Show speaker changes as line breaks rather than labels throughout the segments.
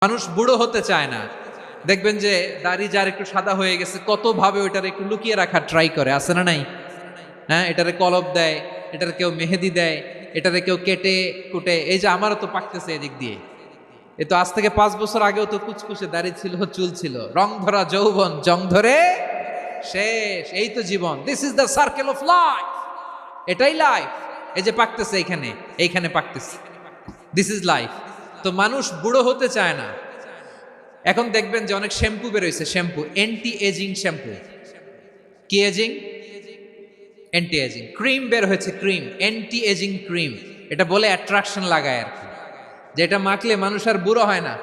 মানুষ বুড়ো হতে চায় না। দেখবেন যে দাড়ি যার একটু সাদা হয়ে গেছে কত ভাবে ওইটার একটু লুকিয়ে রাখার ট্রাই করে, আছে না নাই? হ্যাঁ, এটারে কলপ দেয়, এটার কেউ মেহেদি দেয়, এটারে কেউ কেটে কুটে। এই যে আমারও তো পাকতেছে এদিক দিয়ে, এ তো আজ থেকে 5 বছর আগেও তো কুচকুচে দাড়ি ছিল, চুল ছিল, রং ধরা যৌবন জং ধরে শেষ। এই তো জীবন, this is the circle of life. এটাই লাইফ। এই যে পাকতেছে এইখানে, এইখানে পাকতেছে, দিস ইজ লাইফ। তো মানুষ বুড়ো হতে চায় না। এখন দেখবেন যে অনেক শ্যাম্পু বেরোইছে, শ্যাম্পু অ্যান্টি এজিং শ্যাম্পু। কি এজিং? Anti ageing. ক্রিম বের হয়েছে, ক্রিম অ্যান্টি এজিং ক্রিম। এটা বলে অ্যাট্রাকশন লাগায় আর কি, যে এটা মাখলে মানুষ আর বুড়ো হয় না,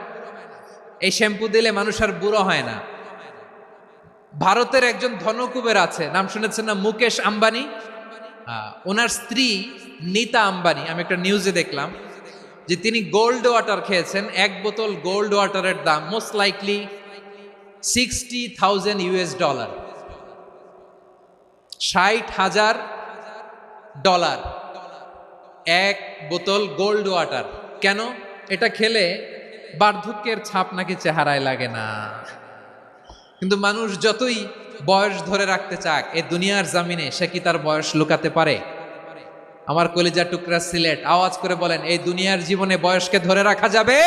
এই শ্যাম্পু দিলে মানুষ আর বুড়ো হয় না। ভারতের একজন ধনকুবের আছে, নাম শুনেছেন না? মুকেশ আম্বানি। ওনার স্ত্রী নীতা আম্বানি, আমি একটা নিউজে দেখলাম যে তিনি গোল্ড ওয়াটার খেয়েছেন। এক বোতল গোল্ড ওয়াটারের দাম মোস্ট লাইকলি $60,000, $60,000 এক বোতল গোল্ড ওয়াটার। কেন? এটা খেলে বার্ধক্যের ছাপ নাকি চেহারায় লাগে না। কিন্তু মানুষ যতই বয়স ধরে রাখতে চাক, এ দুনিয়ার জামিনে সে কি তার বয়স লুকাতে পারে? আমার কলিজা টুকরা সিলেট, আওয়াজ করে বলেন, এই দুনিয়ার জীবনে বয়সকে ধরে রাখা যাবে?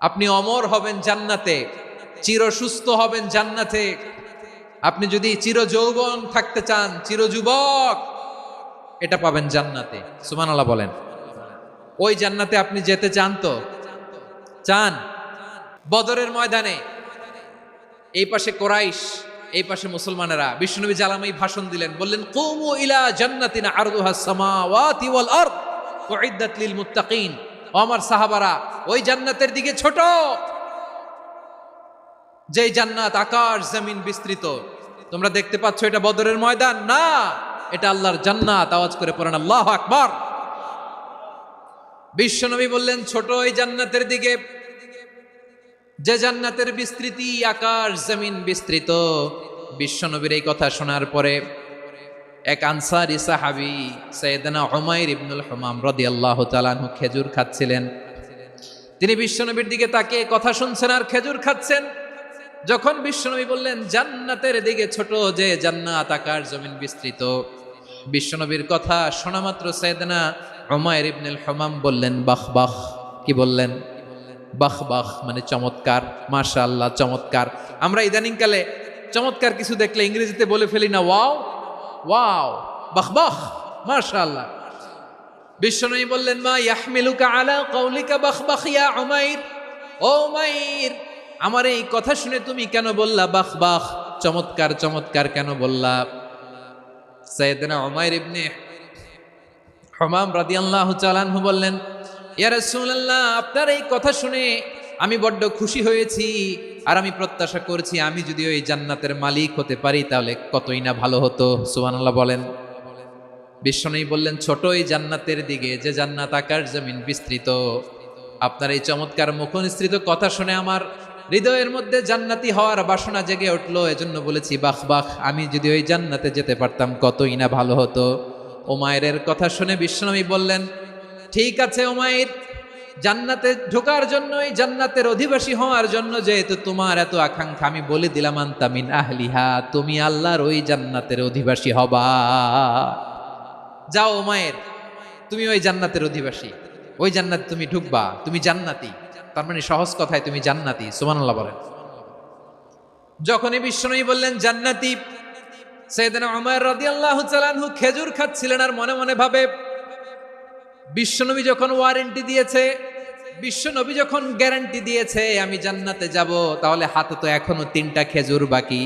আপনি অমর হবেন জান্নাতে, চির সুস্থ হবেন জান্নাতে। আপনি যদি চির যৌবন থাকতে চান, চির যুবক, এটা পাবেন জান্নাতে। সুবহানাল্লাহ বলেন। ওই জান্নাতে আপনি যেতে চান তো? চান? বদরের ময়দানে এই পাশে কোরাইশ, এই পাশে মুসলমানেরা, বিশ্বনবী জালামাই ভাষণ দিলেন, বললেন, কুমু ইলা জান্নাতিন আরদুহাস সামাওয়াতি ওয়াল আরদ উইদ্দাত লিল মুত্তাকিন। ও আমার সাহাবারা, ওই জান্নাতের দিকে ছোট, যেই জান্নাত আকাশ জমিন বিস্তৃত। তোমরা দেখতে পাচ্ছ এটা বদরের ময়দান না, এটা আল্লাহর জান্নাত। আওয়াজ করে পড়েন আল্লাহু আকবার। বিশ্বনবী বললেন, ছোট ওই জান্নাতের দিকে, যে জান্নাতের বিস্তৃতি আকাশ জমিন বিস্তৃত। বিশ্বনবীর এই কথা শোনার পরে এক আনসারী সাহাবী সাইয়েদনা উমাইর ইবনুল হুমাম রাদিয়াল্লাহু তাআলা আনহু খেজুর খাচ্ছিলেন। তিনি বিশ্বনবীর দিকে তাকিয়ে কথা শুনছেন আর খেজুর খাচ্ছেন। যখন বিশ্বনবী বললেন জান্নাতের দিকে ছোট, যে জান্নাত আকাশ জমিন বিস্তৃত, বিশ্বনবীর কথা শোনা মাত্র সাইয়েদনা উমাইর ইবনুল হুমাম বললেন বাহ বাহ। কি বললেন? বাহ বাহ, মানে চমৎকার, মাশাআল্লাহ, চমৎকার। আমরা ইদানিংকালে চমৎকার কিছু দেখলে ইংরেজিতে বলে ফেলি না, ওয়াও ওয়াও, বাহ বাহ, মাশাআল্লাহ। বিশ্বনবী বললেন, মা ইয়াহমিলুকা আলা কাউলিকা বাহ বাহ ইয়া উমাইর। ও উমাইর, আমার এই কথা শুনে তুমি কেন বললা বাহ বাহ, চমৎকার চমৎকার কেন বললা? সাইয়েদনা উমাইর ইবনে হুমাম রাদিয়াল্লাহু তাআলা আনহু বললেন, ইয়া রাসূলুল্লাহ, আপনার এই কথা শুনে আমি বড্ড খুশি হয়েছি, আর আমি প্রত্যাশা করছি আমি যদি ওই জান্নাতের মালিক হতে পারি তাহলে কতই না ভালো হতো। সুবহানাল্লাহ বলেন। বিশ্বনবী বললেন, ছোট এই জান্নাতের দিকে, যে জান্নাত আকাশ জমিন বিস্তৃত। আপনার এই চমৎকার মুখনিসৃত কথা শুনে আমার হৃদয়ের মধ্যে জান্নাতি হওয়ার বাসনা জেগে উঠলো, এজন্য বলেছি বাহ বাহ, আমি যদি ওই জান্নাতে যেতে পারতাম কতই না ভালো হতো। উমাইরের কথা শুনে বিশ্বনবী বললেন, ঠিক আছে উমাইর, জান্নাতে ঢোকার জন্য, এই জান্নাতের অধিবাসী হওয়ার জন্য যেহেতু তোমার এত আকাঙ্ক্ষা, আমি বলে দিলাম আনতা মিন আহলিহা, তুমি আল্লাহর ওই জান্নাতের অধিবাসী হবা। যাও উমাইর, তুমি ওই জান্নাতের অধিবাসী, ওই জান্নাতে তুমি ঢুকবা, তুমি জান্নাতি। তার মানে সহজ কথায় তুমি জান্নাতি। সুবহানাল্লাহ বলেন। যখনই বিশ্বনবী বললেন জান্নাতি, সাইয়েদনা উমাইর রাদিয়াল্লাহু তাআলা আনহু খেজুর খাচ্ছিলেন আর মনে মনে ভাবে, বিশ্বনবী যখন ওয়ারেন্টি দিয়েছে, বিশ্বনবী যখন গ্যারান্টি দিয়েছে আমি জান্নাতে যাব, তাহলে হাতে তো এখনো 3টা খেজুর বাকি।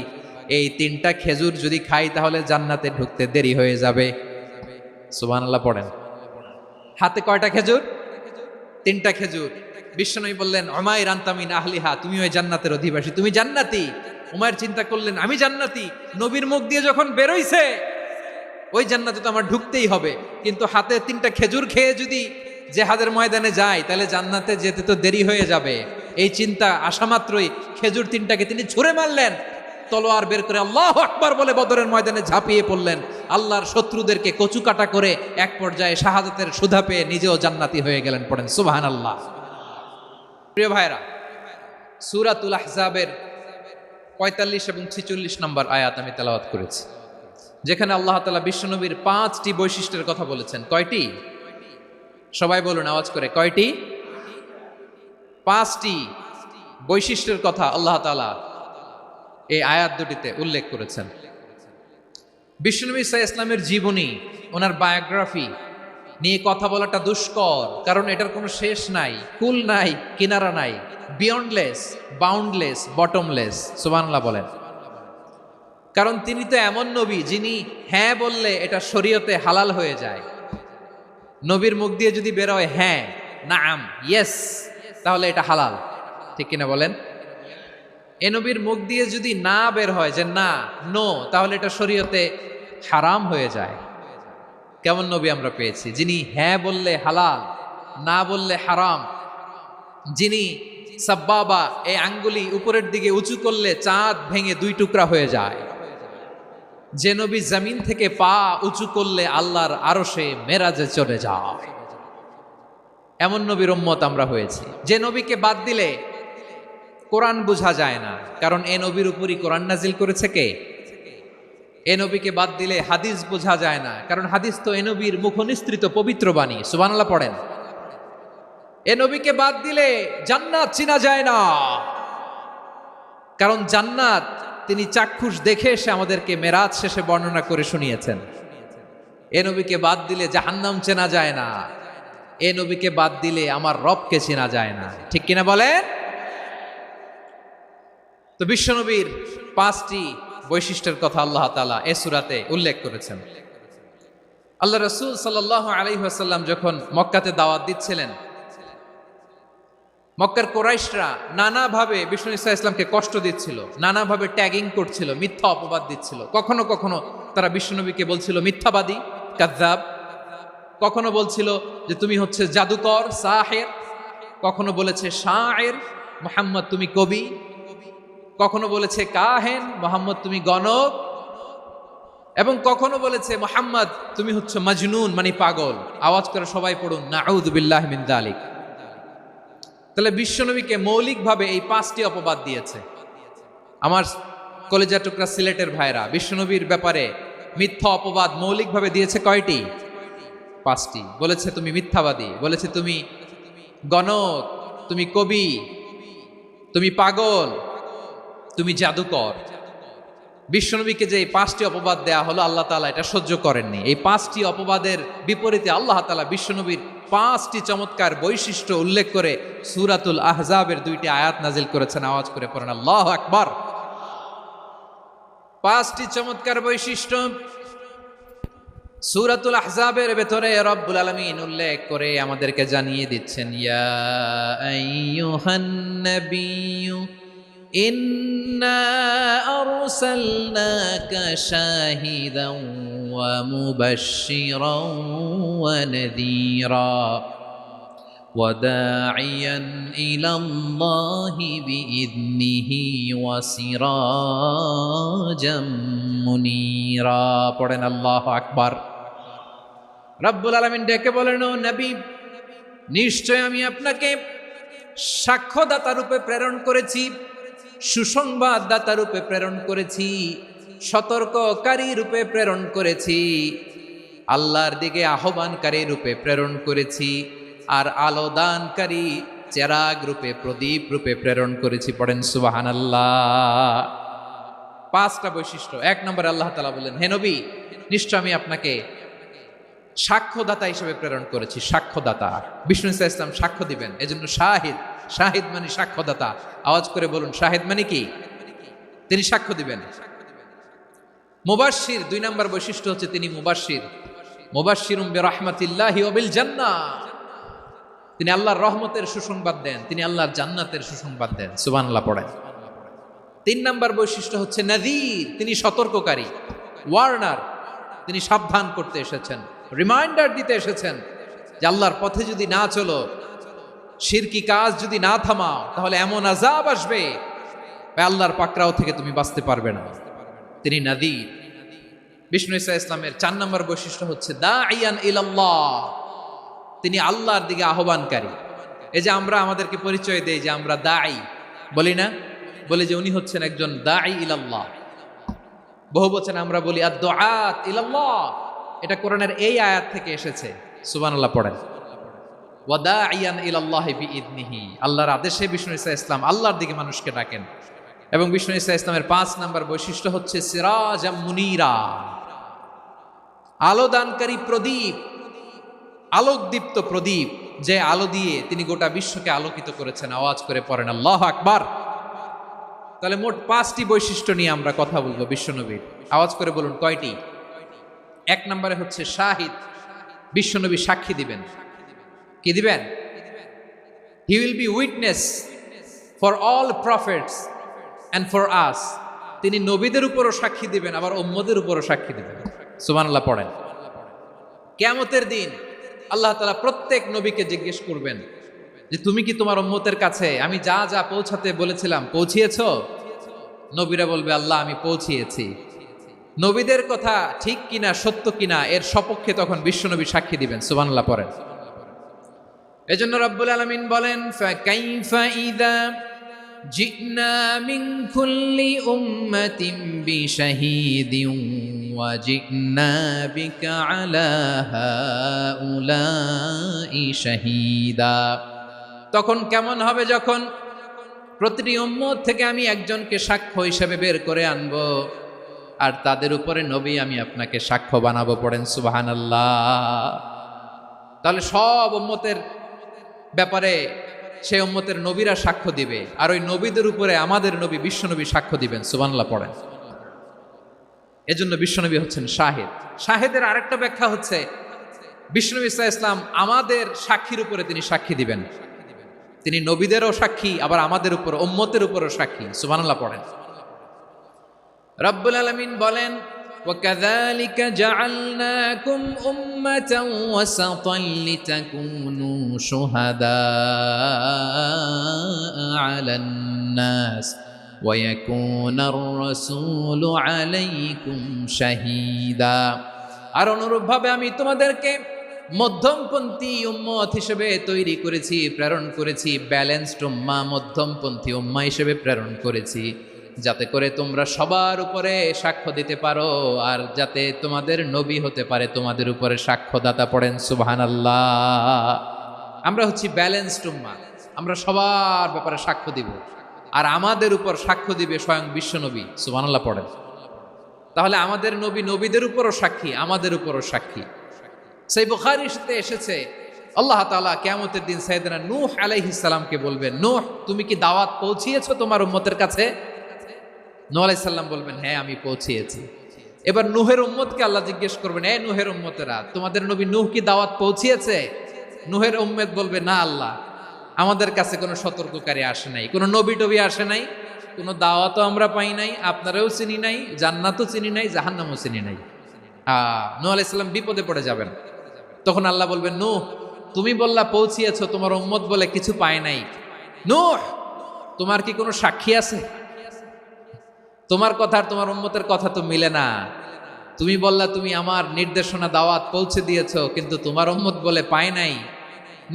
এই 3টা খেজুর যদি খাই তাহলে জান্নাতে ঢুকতে দেরি হয়ে যাবে। সুবহানাল্লাহ পড়েন। হাতে কয়টা খেজুর? 3টা খেজুর। বিশ্বনবী বললেন, উমাইর আনতা মিন আহলিহা, তুমি ওই জান্নাতের অধিবাসী, তুমি জান্নাতি। উমাইর চিন্তা করলেন, আমি জান্নাতি, নবীর মুখ দিয়ে যখন বেরোইছে ওই জান্নাতে তো আমার ঢুকতেই হবে, কিন্তু হাতে 3টা খেজুর খেয়ে যদি জেহাদের ময়দানে যায় তাহলে জান্নাতে যেতে তো দেরি হয়ে যাবে। এই চিন্তা আসা মাত্রই খেজুর 3টাকে তিনি ছুঁড়ে মারলেন, তলোয়ার বের করে আল্লাহু আকবার বলে বদরের ময়দানে ঝাঁপিয়ে পড়লেন। আল্লাহর শত্রুদেরকে কচুকাটা করে এক পর্যায়ে শাহাদাতের সুধা পেয়ে নিজেও জান্নাতি হয়ে গেলেন। পড়েন সুবহানাল্লাহ। প্রিয় ভাইরা, সূরাতুল আহজাবের ৪৫ এবং ৪৬ নম্বর আয়াত আমি তেলাওয়াত করেছি, যেখানে আল্লাহ তাআলা বিশ্বনবীর ৫টি বৈশিষ্ট্যের কথা বলেছেন। কয়টি? সবাই বলুন আওয়াজ করে, কয়টি? ৫টি বৈশিষ্ট্যের কথা আল্লাহ তাআলা এই আয়াত দুটিতে উল্লেখ করেছেন। বিশ্বনবী সাল্লাল্লাহু আলাইহি ইসলামের জীবনী, ওনার বায়োগ্রাফি নিয়ে কথা বলাটা দুষ্কর, কারণ এটার কোনো শেষ নাই, কুল নাই, কিনারা নাই, বিয়ন্ডলেস, বাউন্ডলেস, বটমলেস। সুবহানাল্লাহ বলেন। কারণ তিনি তো এমন নবী যিনি হ্যাঁ বললে এটা শরীয়তে হালাল হয়ে যায়। নবীর মুখ দিয়ে যদি বের হয় হ্যাঁ, নাম, ইয়েস, তাহলে এটা হালাল। ঠিক কিনা বলেন? এ নবীর মুখ দিয়ে যদি না বের হয় যে না, নো, তাহলে এটা শরীয়তে হারাম হয়ে যায়। কেমন নবী আমরা পেয়েছি, যিনি হ্যাঁ বললে হালাল, না বললে হারাম, যিনি সাব্বাবা, এই আঙ্গুলি উপরের দিকে উঁচু করলে চাঁদ ভেঙে 2 টুকরা হয়ে যায়, যে নবী জমিন থেকে পা উঁচু করলে আল্লাহর আরশে মেরাজে চলে যায়, এমন নবীর উম্মত আমরা হয়েছি। যে নবীকে বাদ দিলে কোরআন বোঝা যায় না, কারণ এ নবীর উপরই কোরআন নাজিল করেছে কে? এ নবীকে বাদ দিলে হাদিস বোঝা যায় না, কারণ হাদিস তো এ নবীর মুখনিসৃত পবিত্র বাণী। সুবহানাল্লাহ পড়েন। এ নবীকে বাদ দিলে জান্নাত চিনা যায় না, কারণ জান্নাত তিনি চাক্ষুষ দেখে এসে আমাদেরকে মেরাজ শেষে বর্ণনা করে শুনিয়েছেন। এ নবীকে বাদ দিলে জাহান্নাম চেনা যায় না, এ নবীকে বাদ দিলে আমার রবকে চেনা যায় না। ঠিক কিনা বলেন? তো বিশ্বনবীর 5টি বৈশিষ্ট্যের কথা আল্লাহ তাআলা এই সূরাতে উল্লেখ করেছেন। আল্লাহ রাসূল সাল্লাল্লাহু আলাইহি ওয়াসাল্লাম যখন মক্কাতে দাওয়াত দিচ্ছিলেন, মক্কার কুরাইশরা নানাভাবে বিষ্ণু ইসা ইসলামকে কষ্ট দিচ্ছিল, নানাভাবে ট্যাগিং করছিল, মিথ্যা অপবাদ দিচ্ছিল। কখনো কখনো তারা বিশ্বনবীকে বলছিল মিথ্যাবাদী, কাযযাব। কখনো বলছিল যে তুমি হচ্ছে জাদুকর, সাহের। কখনো বলেছে শায়ের, মুহাম্মদ তুমি কবি। কখনো বলেছে কাহেন, মুহাম্মদ তুমি গণক। এবং কখনো বলেছে মুহাম্মদ তুমি হচ্ছে মাজনুন, মানে পাগল। আওয়াজ করে সবাই পড়ুন, নাউযু বিল্লাহি মিন যালিক। তাহলে বিশ্বনবীকে মৌলিকভাবে এই 5টি অপবাদ দিয়েছে। আমার কলেজা টুকরা সিলেটের ভাইরা, বিশ্বনবীর ব্যাপারে মিথ্যা অপবাদ মৌলিকভাবে দিয়েছে কয়টি? 5টি। বলেছে তুমি মিথ্যাবাদী, বলেছে তুমি গণক, তুমি কবি, তুমি পাগল, তুমি জাদুকর। বিশ্বনবীকে যে এই 5টি অপবাদ দেয়া হলো, আল্লাহ তাআলা এটা সহ্য করেননি। এই 5টি অপবাদের বিপরীতে আল্লাহ তাআলা বিশ্বনবীর 5টি চমৎকার বৈশিষ্ট্য উল্লেখ করে সূরাতুল আহজাবের 2টি আয়াত নাজিল করেছেন। আওয়াজ করে পড়েন আল্লাহু আকবার। 5টি চমৎকার বৈশিষ্ট্য সূরাতুল আহজাবের ভেতরে রব্বুল আলামিন উল্লেখ করে আমাদেরকে জানিয়ে দিচ্ছেন, ইয়া আইয়ুহান নাবিয়্যু ইন্না আরসালনাকা শাহিদান ওয়া মুবাশশিরান ওয়া নাযীরা ওয়া দাঈয়ান ইলাল্লাহি বিইذনিহি ওয়া সিরাজাম মুনীরা। পড়েন আল্লাহু আকবার। রব্বুল আলামিন ডেকে বলেন, ও নবী, নিশ্চয় আমি আপনাকে সাক্ষ্যদাতা রূপে প্রেরণ করেছি, সুসংবাদদাতা রূপে প্রেরণ করেছি, সতর্ককারী রূপে প্রেরণ করেছি, আল্লাহর দিকে আহ্বানকারী রূপে প্রেরণ করেছি, আর আলো দানকারী চেরাগ রূপে, প্রদীপ রূপে প্রেরণ করেছি। পড়েন সুবহানাল্লাহ। 5টা বৈশিষ্ট্য। 1 নম্বরে আল্লাহ তাআলা বলেন, হে নবী, নিশ্চয় আমি আপনাকে সাক্ষ্যদাতা হিসেবে প্রেরণ করেছি। সাক্ষ্যদাতা, বিষ্ণু ইসলাম সাক্ষ্য দিবেন, এজন্য শাহিদ। শাহিদ মানে সাক্ষ্যদাতা। আওয়াজ করে বলুন, শাহিদ মানে কি? তিনি সাক্ষ্য দিবেন। মুবাশশির, 2 নম্বর বৈশিষ্ট্য হচ্ছে তিনি মুবাশশির। মুবাশশিরুম বিরাহমাতিল্লাহি ওয়া বিল জান্নাহ। তিনি আল্লাহর রহমতের সুসংবাদ দেন, তিনি আল্লাহর জান্নাতের সুসংবাদ দেন। সুবহানাল্লাহ পড়েন। 3 নম্বর বৈশিষ্ট্য হচ্ছে নাযীর, তিনি সতর্ককারী, ওয়ার্নার। তিনি সাবধান করতে এসেছেন, রিমাইন্ডার দিতে এসেছেন যে আল্লাহর পথে যদি না চলো, শিরকি কাজ যদি না থামাও, তাহলে এমন আযাব আসবে আল্লাহর পাকড়াও থেকে তুমি বাঁচতে পারবে না। তিনি নাযীর। বিষ্ণু ঈসা ইসলামের 4 নম্বর বৈশিষ্ট্য হচ্ছে দাঈয়ান ইলাল্লাহ, তিনি আল্লাহর দিকে আহ্বানকারী। এই যে আমরা আমাদেরকে পরিচয় দেই যে আমরা দাঈ, বলি না? বলি যে উনি হচ্ছেন একজন দাঈ ইলাল্লাহ। বহু বচনে আমরা বলি আদ-দুআত ইলাল্লাহ। এটা কোরআনের এই আয়াত থেকে এসেছে। সুবহানাল্লাহ পড়েন। ওয়া দাঈয়ান ইলাল্লাহি বিইذনিহি। আল্লাহর আদেশে বিষ্ণু ঈসা ইসলাম আল্লাহর দিকে মানুষকে ডাকেন। এবং বিষ্ণু ঈসা ইসলামের 5 নাম্বার বৈশিষ্ট্য হচ্ছে সিরাজাম মুনীরা, আলোদানকারী প্রদীপ, আলোকদীপ্ত প্রদীপ, যে আলো দিয়ে তিনি গোটা বিশ্বকে আলোকিত করেছেন। আওয়াজ করে পড়েন আল্লাহু আকবার। তাহলে মোট 5টি বৈশিষ্ট্য নিয়ে আমরা কথা বলবো বিশ্বনবীর। আওয়াজ করে বলুন কয়টি? 1 নম্বরে হচ্ছে শাহিদ, বিশ্বনবী সাক্ষী দিবেন। কি দিবেন? He will be witness for all prophets and for us. তিনি নবীদের উপরও সাক্ষী দিবেন, আবার উম্মতের উপরও সাক্ষী দিবেন। সুবহানাল্লাহ পড়েন। কিয়ামতের দিন আল্লাহ তাআলা প্রত্যেক নবীকে জিজ্ঞেস করবেন যে তুমি কি তোমার উম্মতের কাছে আমি যা যা পৌঁছাতে বলেছিলাম পৌঁছিয়েছো? নবীরা বলবে আল্লাহ আমি পৌঁছিয়েছি। নবীদের কথা ঠিক কিনা, সত্য কিনা, এর সপক্ষে তখন বিশ্বনবী সাক্ষী দিবেন। সুবহানাল্লাহ পড়েন। এজন্য রব্বুল আলামিন বলেন ফাকাইফা ইযা জিনা মিন কুল্লি উম্মাতিন বিশাহীদিন ওয়া জিনা বিকা আলা হাউলাই শাহীদা। তখন কেমন হবে যখন প্রতিটি উম্মত থেকে আমি একজনকে সাক্ষ্য হিসেবে বের করে আনবো, আর তাদের উপরে নবী আমি আপনাকে সাক্ষ্য বানাবো। পড়েন সুবহানাল্লাহ। তাহলে সব উম্মতের ব্যাপারে সেই উম্মতের নবীরা সাক্ষ্য দিবে, আর ওই নবীদের উপরে আমাদের নবী বিশ্বনবী সাক্ষ্য দিবেন। সুবহানাল্লাহ পড়েন। এজন্য বিশ্বনবী হচ্ছেন শাহিদ। শাহিদের আরেকটা ব্যাখ্যা হচ্ছে বিশ্বনবী সাল্লাল্লাহু আলাইহি ওয়াসাল্লাম আমাদের সাক্ষীর উপরে তিনি সাক্ষী দিবেন। তিনি নবীদেরও সাক্ষী, আবার আমাদের উপর উম্মতের উপরও সাক্ষী। সুবহানাল্লাহ পড়েন। রব্বুল আলামিন বলেন وَكَذَلِكَ جَعَلْنَاكُمْ أُمَّةً وَسَطًا لِتَكُونُوا شُهَدَاءَ عَلَى النَّاسِ وَيَكُونَ الرَّسُولُ عَلَيْكُمْ شَهِيدًا। আর অনুরূপভাবে আমি তোমাদেরকে মধ্যমপন্থী উম্মত হিসেবে তৈরি করেছি, প্রেরণ করেছি। ব্যালেন্সড উম্মাহ, মধ্যমপন্থী উম্মাহ হিসেবে প্রেরণ করেছি, যাতে করে তোমরা সবার উপরে সাক্ষ্য দিতে পারো, আর যাতে তোমাদের নবী হতে পারে তোমাদের উপরে সাক্ষ্যদাতা। পড়েন সুবহানাল্লাহ। আমরা হচ্ছি ব্যালেন্সড উম্মাহ, আমরা সবার ব্যাপারে সাক্ষ্য দিব, আর আমাদের উপর সাক্ষ্য দিবে স্বয়ং বিশ্বনবী। সুবহানাল্লাহ পড়েন। তাহলে আমাদের নবী নবীদের উপরও সাক্ষী, আমাদের উপরও সাক্ষী। সেই বুখারীতে এসেছে আল্লাহ তাআলা কিয়ামতের দিন সাইয়েদনা নূহ আলাইহিস সালামকে বলবেন, নূহ তুমি কি দাওয়াত পৌঁছিয়েছো তোমার উম্মতের কাছে? নূহ আলাইহিস সালাম বলবেন হ্যাঁ আমি পৌঁছিয়েছি। এবার নূহের উম্মতকে আল্লাহ জিজ্ঞেস করবেন, এ নূহের উম্মতেরা তোমাদের নবী নূহ কি দাওয়াত পৌঁছিয়েছে? নূহের উম্মত বলবে না আল্লাহ, আমাদের কাছে কোনো সতর্ককারী আসে নাই, কোনো নবী টবি আসে নাই, কোনো দাওয়াতও আমরা পাই নাই, আপনারাও চিনি নাই, জান্নাতও চিনি নাই, জাহান্নামও চিনি নাই। নূহ আলাইহিস সালাম বিপদে পড়ে যাবেন। তখন আল্লাহ বলবেন নূহ তুমি বললা পৌঁছিয়েছো, তোমার উম্মত বলে কিছু পায় নাই। নূহ তোমার কি কোনো সাক্ষী আছে? তোমার কথা আর তোমার উম্মতের কথা তো মিলে না। তুমি বললা তুমি আমার নির্দেশনা দাওয়াত পৌঁছে দিয়েছো, কিন্তু তোমার উম্মত বলে পায় নাই।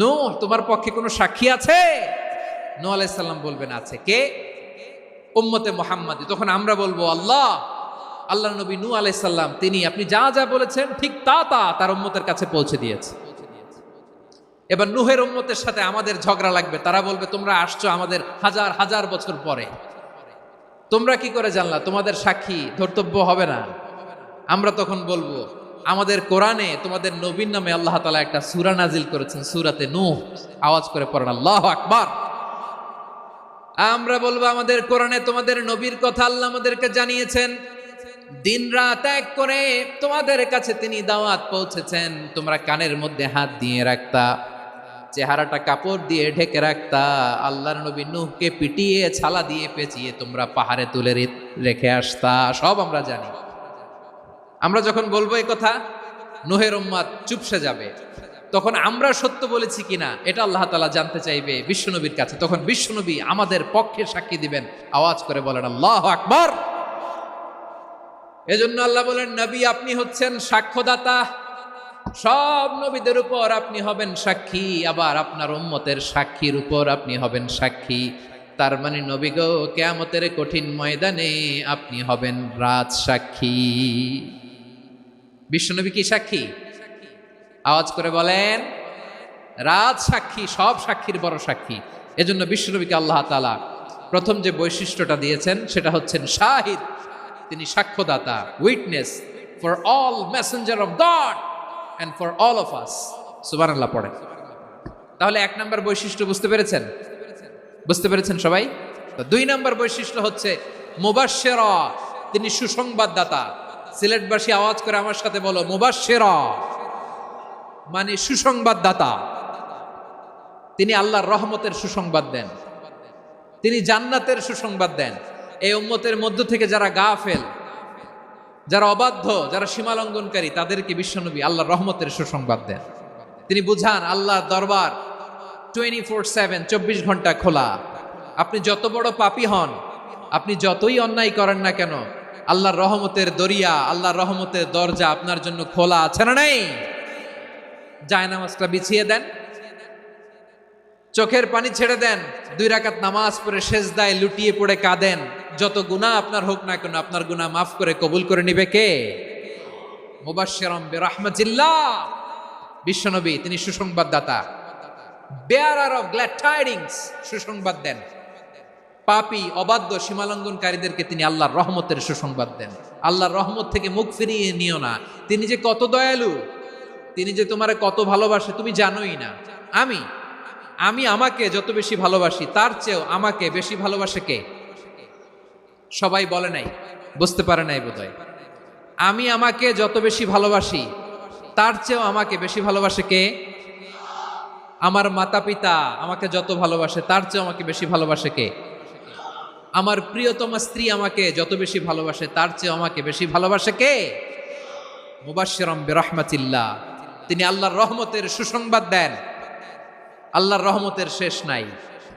নূহ তোমার পক্ষে কোনো সাক্ষী আছে? নূহ আলাইহিস সালাম বলবেন আছে। কে? উম্মতে মুহাম্মাদি। তখন আমরা বলবো আল্লাহ, আল্লাহ নবী নূহ আলাইহিস সালাম তিনি আপনি যা যা বলেছেন ঠিক তা তার উম্মতের কাছে পৌঁছে দিয়েছে। এবার নূহের উম্মতের সাথে আমাদের ঝগড়া লাগবে। তারা বলবে তোমরা আসছো আমাদের হাজার হাজার বছর পরে, তোমরা কি করে জানলা? তোমাদের সাক্ষী ধর্তব্য হবে না। আমরা তখন বলবো আমাদের কোরআনে তোমাদের নবীর নামে আল্লাহ তাআলা একটা সূরা নাজিল করেছেন, সূরাতে নূহ। আওয়াজ করে পড়েন আল্লাহু আকবার। আমরা বলবো আমাদের কোরআনে তোমাদের নবীর কথা আল্লাহ আমাদেরকে জানিয়েছেন, দিন রাত এক করে তোমাদের কাছে তিনি দাওয়াত পৌঁছেছেন। তোমরা কানের মধ্যে হাত দিয়ে রাখতা, চেহারাটা কাপড় দিয়ে ঢেকে রাখতা, আল্লাহর নবী নূহকে পিটিয়ে ছালা দিয়ে পেঁচিয়ে তোমরা পাহাড়ে তুলে রেখে আসতা। সব আমরা জানি। আমরা যখন বলবো এই কথা, নূহের উম্মত চুপসে যাবে। তখন আমরা সত্য বলেছি কিনা এটা আল্লাহ তাআলা জানতে চাইবে বিশ্বনবীর কাছে। তখন বিশ্বনবী আমাদের পক্ষে সাক্ষী দিবেন। আওয়াজ করে বলেন আল্লাহু আকবার। এজন্য আল্লাহ বলেন নবী আপনি হচ্ছেন সাক্ষ্যদাতা। সব নবীদের উপর আপনি হবেন সাক্ষী, আবার আপনার উম্মতের সাক্ষীর উপর আপনি হবেন সাক্ষী। তার মানে নবী গো, কিয়ামতের কঠিন ময়দানে আপনি হবেন রাজ সাক্ষী। বিশ্বনবী কি সাক্ষী? আওয়াজ করে বলেন, রাজ সাক্ষী, সব সাক্ষীর বড় সাক্ষী। এজন্য বিশ্বনবীকে আল্লাহ তাআলা প্রথম যে বৈশিষ্ট্যটা দিয়েছেন সেটা হচ্ছেন শাহিদ। তিনি সাক্ষ্যদাতা, witness for all messenger of God and for all of us। সুবহানাল্লাহ পড়েন। তাহলে এক নাম্বার বৈশিষ্ট্য বুঝতে পেরেছেন? বুঝতে পেরেছেন সবাই? তো দুই নাম্বার বৈশিষ্ট্য হচ্ছে মুবাশশিরা, তিনি সুসংবাদদাতা। সিলেটবাসী আওয়াজ করে আমার সাথে বলো, মুবাশশিরা মানে সুসংবাদদাতা। তিনি আল্লাহর রহমতের সুসংবাদ দেন, তিনি জান্নাতের সুসংবাদ দেন। এই উম্মতের মধ্য থেকে যারা গাফেল, যারা অবাধ্য, যারা সীমালঙ্ঘনকারী, তাদেরকে বিশ্বনবী আল্লাহর রহমতের সুসংবাদ দেন। তিনি বুঝান আল্লাহর দরবার 24/7, 24 ঘন্টা খোলা। আপনি যত বড় পাপী হন, আপনি যতই অন্যায় করেন না কেন, আল্লাহর রহমতের দরিয়া, আল্লাহর রহমতের দরজা আপনার জন্য খোলা আছে না নেই? জায়নামাজটা বিছিয়ে দেন, চোখের পানি ছেড়ে দেন, 2 রাকাত নামাজ পড়ে সেজদায় লুটিয়ে পড়ে কাঁদেন। যত গুনাহ আপনার হোক না কেন, আপনার গুনাহ মাফ করে কবুল করে নিবে কে? মুবাশশিরাম বিরাহমাতিল্লাহ। বিশ্বনবী তিনি সুসংবাদদাতা, বেয়ারার অফ গ্ল্যাড টাইডিংস, সুসংবাদ দেন। পাপী, অবাধ্য, সীমালঙ্ঘনকারীদেরকে তিনি আল্লাহর রহমতের সুসংবাদ দেন। আল্লাহর রহমত থেকে মুখ ফিরিয়ে নিও না। তিনি যে কত দয়ালু, তিনি যে তোমারে কত ভালোবাসে তুমি জানোই না। আমি আমাকে যত বেশি ভালোবাসি, তার চেয়েও আমাকে বেশি ভালোবাসে কে? সবাই বলে নাই, বুঝতে পারে নাই বোধহয়। আমি আমাকে যত বেশি ভালোবাসি, তার চেয়েও আমাকে বেশি ভালোবাসে কে? আমার মাতা পিতা আমাকে যত ভালোবাসে, তার চেয়েও আমাকে বেশি ভালোবাসে কে? আমার প্রিয়তমা স্ত্রী আমাকে যত বেশি ভালোবাসে, তার চেয়েও আমাকে বেশি ভালোবাসে কে? মুবাশশিরাম বিরাহমাতিল্লাহ, তিনি আল্লাহর রহমতের সুসংবাদ দেন। আল্লাহর রহমতের শেষ নাই,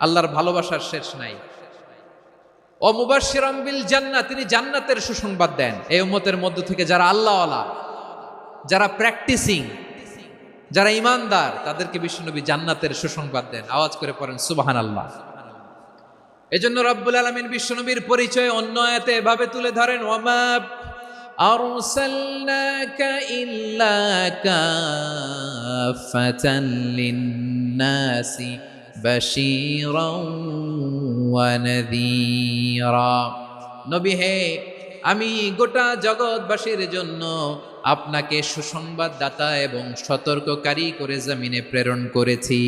আল্লাহর ভালোবাসার শেষ নাই। ও মুবাশশিরাম বিল জান্নাহ, তিনি জান্নাতের সুসংবাদ দেন। এই উম্মতের মধ্য থেকে যারা আল্লাহওয়ালা, যারা প্র্যাকটিসিং, যারা ইমানদার, তাদেরকে বিশ্বনবী জান্নাতের সুসংবাদ দেন। আওয়াজ করে পড়েন সুবহানাল্লাহ। এজন্য রব্বুল আলামিন বিশ্বনবীর পরিচয় অন্য আয়াতে এভাবে তুলে ধরেন, ওয়ামা আরসালনাকা ইল্লা কাফাতান লিন-নাসি বাশীরাও ওয়া নাযীরা। নবী হে, আমি গোটা জগৎবাসীর জন্য আপনাকে সুসংবাদদাতা এবং সতর্ককারী করে জমিনে প্রেরণ করেছি।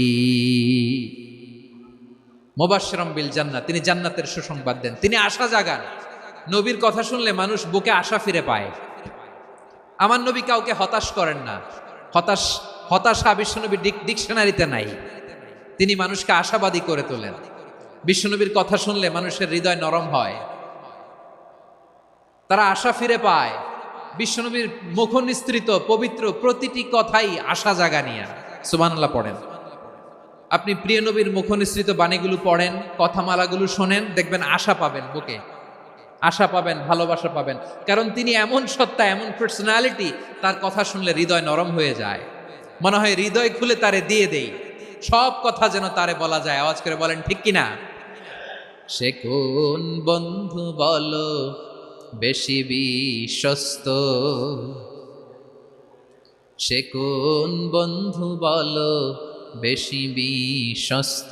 মুবাশশিরাম বিল জান্নাহ, তিনি জান্নাতের সুসংবাদ দেন, তিনি আশা জাগান। নবীর কথা শুনলে মানুষ বুকে আশা ফিরে পায়। আমার নবী কাউকে হতাশ করেন না। হতাশা বিশ্বনবীর ডিকশনারিতে নাই। তিনি মানুষকে আশাবাদী করে তোলেন। বিশ্বনবীর কথা শুনলে মানুষের হৃদয় নরম হয়, তারা আশা ফিরে পায়। বিশ্বনবীর মুখ নিঃসৃত পবিত্র প্রতিটি কথাই আশা জাগানিয়া। সুবহানাল্লাহ পড়েন। আপনি প্রিয় নবীর মুখ নিঃসৃত বাণীগুলো পড়েন, কথামালাগুলো শোনেন, দেখবেন আশা পাবেন, বুকে আশা পাবেন, ভালোবাসা পাবেন। কারণ তিনি এমন সত্তা, এমন পার্সোনালিটি, তার কথা শুনলে হৃদয় নরম হয়ে যায়। মনে হয় হৃদয় খুলে তারে দিয়ে দেই, সব কথা যেন তারে বলা যায়। আওয়াজ করে বলেন ঠিক কিনা? সে কোন বন্ধু বলো বেশি বিশ্বস্ত, সে কোন বন্ধু বলো বেশি বিশ্বস্ত,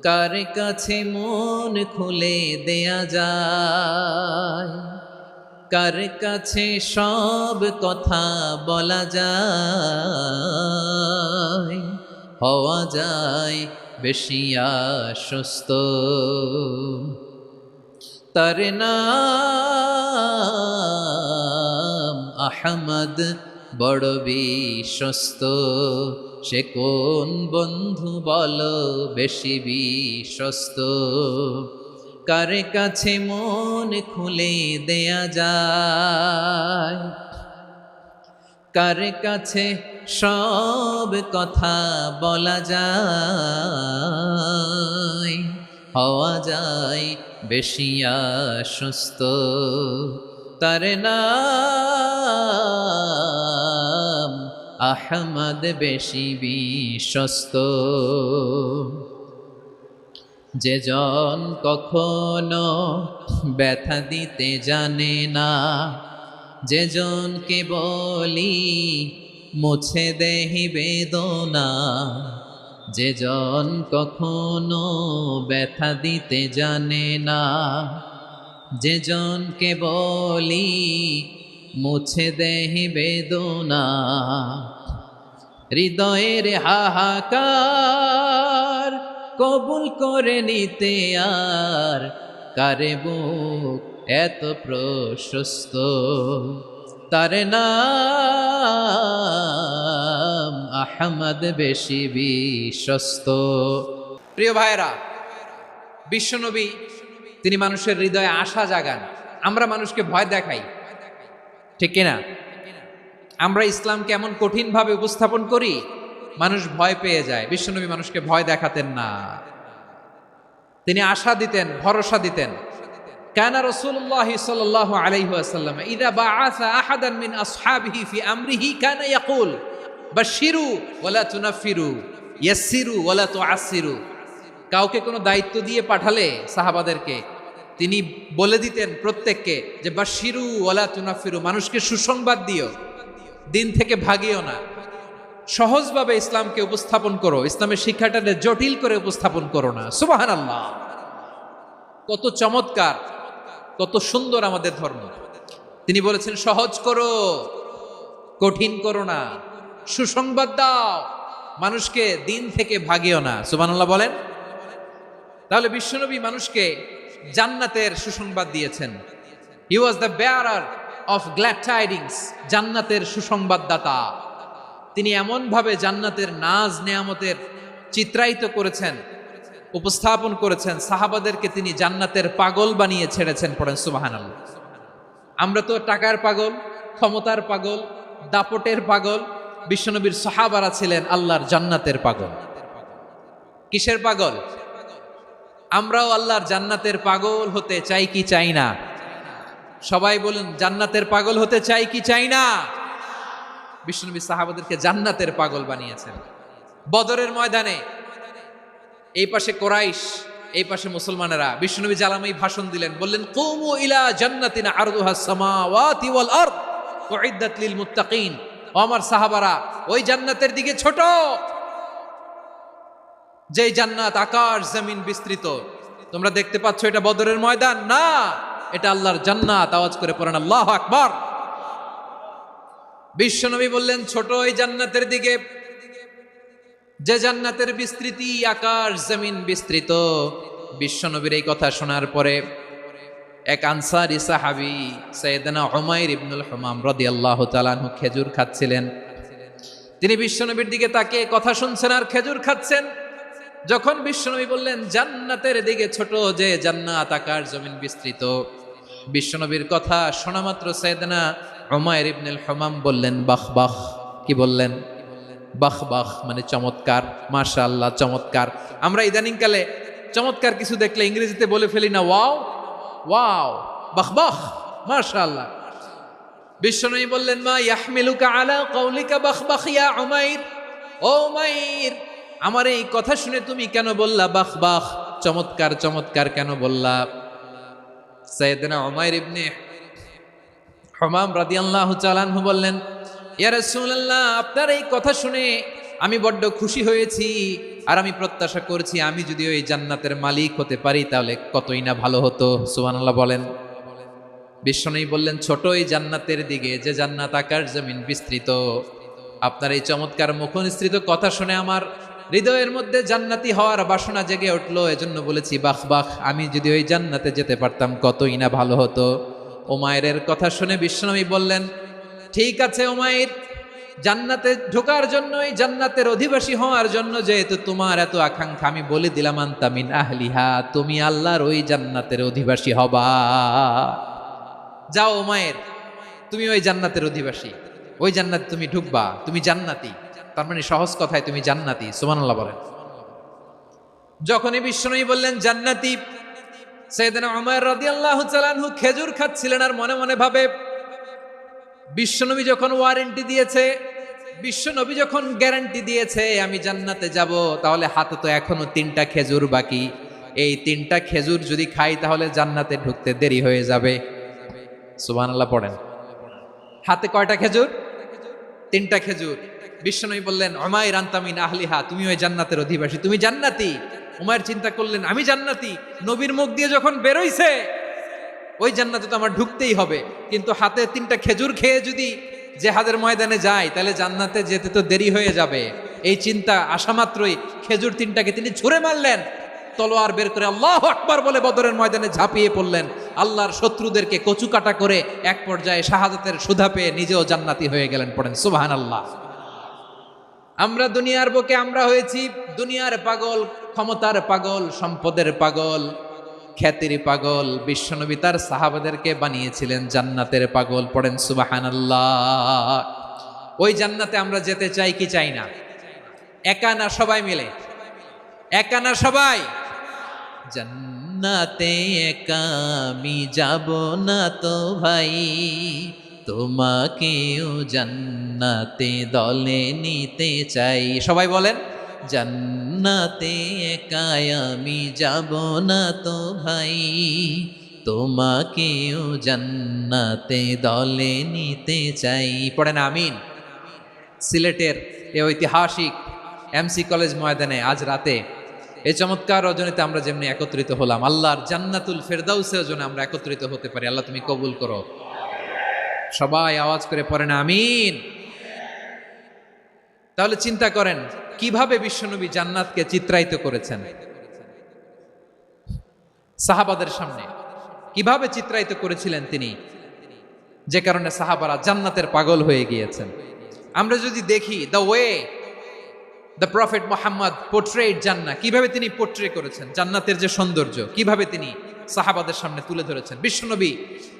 কার কাছে মন খুলে দেয়া যায়, কার কাছে সব কথা বলা যায়, হওয়া যায় বেশি আশ্বস্ত। তার নাম আহমদ, বড় বিশ্বস্ত। সে কোন বন্ধু বলো বেশি বিশ্বস্ত, কার কাছে মন খুলে দেয়া যায়, কার কাছে সব কথা বলা যায়, হওয়া যায় বেশি আশ্বস্ত। তার নাম আহমদ বেশি বিশ্বস্ত। যে জন কখনো ব্যথা দিতে জানে না, যে জনকে বলি মুছে দেহি বেদনা, যে জন কখনো ব্যথা দিতে জানে না, যে জনকে বলি মুছে দেহি বেদনা, হৃদয়ের হাহাকার কবুল করে নিতে আর কারে বুক এত প্রশস্ত, তার নাম আহমদ বেশি বিশ্বস্ত। প্রিয় ভাইরা, বিশ্বনবী তিনি মানুষের হৃদয়ে আশা জাগান। আমরা মানুষকে ভয় দেখাই, ঠিক কিনা? আমরা ইসলামকে এমন কঠিনভাবে উপস্থাপন করি, মানুষ ভয় পেয়ে যায়। বিশ্বনবী মানুষকে ভয় দেখাতেন না, তিনি আশা দিতেন, ভরসা দিতেন। কানা রাসূলুল্লাহ সাল্লাল্লাহু আলাইহি ওয়াসাল্লাম ইযা বাআসা আহাদান মিন আসহাবিহি ফি আমরিহি কানা ইয়াকুল বাশশিরু ওয়ালা তুনাফিরু ইয়াসসিরু ওয়ালা তুআসসিরু। কাউকে কোনো দায়িত্ব দিয়ে পাঠালে সাহাবাদেরকে তিনি বলে দিতেন প্রত্যেককে যে বাশশিরু ওয়ালা তুনাফিরু, মানুষকে সুসংবাদ দিও, দিন থেকে ভাগিও না, সহজভাবে ইসলামকে উপস্থাপন করো, ইসলামের শিক্ষাটাকে জটিল করে উপস্থাপন করো না। সুবহানাল্লাহ, কত চমৎকার, কত সুন্দর আমাদের ধর্ম। তিনি বলেছেন সহজ করো, কঠিন করো না, সুসংবাদ দাও, মানুষকে দিন থেকে ভাগিও না। সুবহানাল্লাহ বলেন। তাহলে বিশ্বনবী মানুষকে জান্নাতের সুসংবাদ দিয়েছেন। He was the bearer of glad tidings, জান্নাতের সুসংবাদদাতা। তিনি এমনভাবে জান্নাতের নাজ নেয়ামতের চিত্রায়িত করেছেন, উপস্থাপন করেছেন, সাহাবাদেরকে তিনি জান্নাতের পাগল বানিয়ে ছেড়েছেন। পড়েন সুবহানাল্লাহ। আমরা তো টাকার পাগল, ক্ষমতার পাগল, দাপটের পাগল। বিশ্বনবীর সাহাবারা ছিলেন আল্লাহর জান্নাতের পাগল। কিসের পাগল? আমরাও আল্লাহর জান্নাতের পাগল হতে চাই কি চাই না? সবাই বলুন, জান্নাতের পাগল হতে চাই কি চাই না? বিশ্বনবী সাহাবাদেরকে জান্নাতের পাগল বানিয়েছেন। বদরের ময়দানে এই পাশে কোরাইশ, এই পাশে মুসলমানেরা। বিশ্বনবী জালামাই ভাষণ দিলেন, বললেন কুমু ইলা জান্নাতিন আরদুহাস সামাওয়াতি ওয়াল আরদ উইদ্দাত লিল মুত্তাকিন। ও আমার সাহাবারা, ওই জান্নাতের দিকে ছোট, যেই জান্নাত আকাশ জমিন বিস্তৃত। তোমরা দেখতে পাচ্ছ এটা বদরের ময়দান না, এটা আল্লাহর জান্নাত। আওয়াজ করে পড়েন আল্লাহু আকবার। বিশ্বনবী বললেন ছোট ওই জান্নাতের দিকে, যে জান্নাতের বিস্তৃতি আকাশ জমিন বিস্তৃত। বিশ্বনবীর এই কথা শোনার পরে এক আনসারী সাহাবী সাইয়েদনা উমাইর ইবনুল হুমাম রাদিয়াল্লাহু তাআলা আনহু খেজুর খাচ্ছিলেন। তিনি বিশ্বনবীর দিকে তাকিয়ে কথা শুনছেন আর খেজুর খাচ্ছেন। যখন বিশ্বনবী বললেন জান্নাতের দিকে ছোট, যে জান্নাত আকাশ জমিন বিস্তৃত, বিশ্বনবীর কথা শোনা মাত্র সাইয়েদনা উমাইর ইবনুল হুমাম বললেন বাহ বাহ। কি বললেন? বাহ বাহ, মানে চমৎকার, মাশাআল্লাহ, চমৎকার। আমরা ইদানিং কালে চমৎকার কিছু দেখলে ইংরেজিতে বলে ফেলি না ওয়াও ওয়াও, বাহ বাহ, মাশাআল্লাহ। বিশ্বনবী বললেন মা ইয়াহমিলুকা আলা কওলিকা বাহ বাহ ইয়া উমাইর। ও উমাইর, আমার এই কথা শুনে তুমি কেন বললা বাহ বাহ, চমৎকার চমৎকার কেন বললা? সাইয়েদনা উমাইর ইবনে হুমাম রাদিয়াল্লাহু তাআলা আনহু বললেন ইয়া রাসূলুল্লাহ, আপনার এই কথা শুনে আমি বড্ড খুশি হয়েছি, আর আমি প্রত্যাশা করছি আমি যদি ওই জান্নাতের মালিক হতে পারি তাহলে কতই না ভালো হতো। সুবহানাল্লাহ বলেন। বিশ্বনবী বললেন ছোট এই জান্নাতের দিকে, যে জান্নাত আকাশ জমিন বিস্তৃত। আপনার এই চমৎকার মুখনিসৃত কথা শুনে আমার হৃদয়ের মধ্যে জান্নাতি হওয়ার বাসনা জেগে উঠলো, এজন্য বলেছি বাহ বাহ, আমি যদি ওই জান্নাতে যেতে পারতাম কতই না ভালো হতো। উমাইরের কথা শুনে বিশ্বনবী বললেন ঠিক আছে উমাইর, জান্নাতে ঢোকার জন্য, এই জান্নাতের অধিবাসী হওয়ার জন্য যেহেতু তোমার এত আকাঙ্ক্ষা, আমি বলে দিলাম আনতা মিন আহলিহা, তুমি আল্লাহর ওই জান্নাতের অধিবাসী হবা। যাও উমাইর, তুমি ওই জান্নাতের অধিবাসী, ওই জান্নাতে তুমি ঢুকবা, তুমি জান্নাতি। তার মানে সহজ কথায় তুমি জান্নাতি। সুবহানাল্লাহ বলেন। যখনই বিশ্বনবী বললেন জান্নাতি, সাইয়েদনা উমাইর রাদিয়াল্লাহু তাআলা আনহু খেজুর খাচ্ছিলেন আর মনে মনে ভাবে বিশ্বনবী যখন ওয়ারেন্টি দিয়েছে বিশ্ব নবী যখন গ্যারান্টি দিয়েছে আমি জান্নাতে যাব, তাহলে হাতে তো এখনো 3টা খেজুর বাকি। এই 3টা খেজুর যদি খাই তাহলে জান্নাতে ঢুকতে দেরি হয়ে যাবে। সুবহানাল্লাহ পড়েন। হাতে কয়টা খেজুর? 3টা খেজুর। বিশ্বনবী বললেন উমাইর আনতা মিন আহলিহা, তুমি ওই জান্নাতের অধিবাসী, তুমি জান্নাতি। উমাইর চিন্তা করলেন আমি জান্নাতি, নবীর মুখ দিয়ে যখন বেরোইছে ওই জান্নাতে তো আমার ঢুকতেই হবে, কিন্তু হাতে 3টা খেজুর খেয়ে যদি জেহাদের ময়দানে যায় তাহলে জান্নাতে যেতে তো দেরি হয়ে যাবে। এই চিন্তা আসা মাত্রই খেজুর 3টাকে তিনি ছুঁড়ে মারলেন, তলোয়ার বের করে আল্লাহু আকবার বলে বদরের ময়দানে ঝাঁপিয়ে পড়লেন। আল্লাহর শত্রুদেরকে কচুকাটা করে এক পর্যায়ে শাহাদাতের সুধা পেয়ে নিজেও জান্নাতি হয়ে গেলেন। পড়েন সুবহানাল্লাহ। আমরা দুনিয়ার বুকে আমরা হয়েছি দুনিয়ার পাগল, ক্ষমতার পাগল, সম্পদের পাগল, খ্যাতির পাগল। বিশ্বনবী তার সাহাবাদেরকে বানিয়েছিলেন জান্নাতের পাগল। পড়েন সুবহানাল্লাহ। ওই জান্নাতে আমরা যেতে চাই কি চাই না? একা না সবাই মিলে? একা না সবাই? জান্নাতে একা আমি যাব না তো ভাই, তোমাকেও জান্নাতে দলে নিতে চাই। সবাই বলেন জান্নাতে একা আমি যাব না তো ভাই, তোমাকেও জান্নাতে দলে নিতে চাই। পড়েন আমিন। সিলেটের এই ঐতিহাসিক এমসি কলেজ ময়দানে আজ রাতে এই চমৎকার রজনীতে আমরা যেমনি একত্রিত হলাম, আল্লাহর জান্নাতুল ফেরদাউসের জন্য আমরা একত্রিত হতে পারি। আল্লাহ তুমি কবুল করো। সবাই আওয়াজ করে পড়েন আমিন। তাহলে চিন্তা করেন কিভাবে বিশ্বনবী জান্নাতকে চিত্রায়িত করেছেন সাহাবাদের সামনে, কিভাবে চিত্রায়িত করেছিলেন তিনি, যে কারণে সাহাবারা জান্নাতের পাগল হয়ে গিয়েছেন। আমরা যদি দেখি the way the prophet Muhammad portrait জান্নাত, কিভাবে তিনি পোর্ট্রে করেছেন জান্নাতের যে সৌন্দর্য, কিভাবে তিনি সাহাবাদের সামনে তুলে ধরেছেন। বিশ্বনবী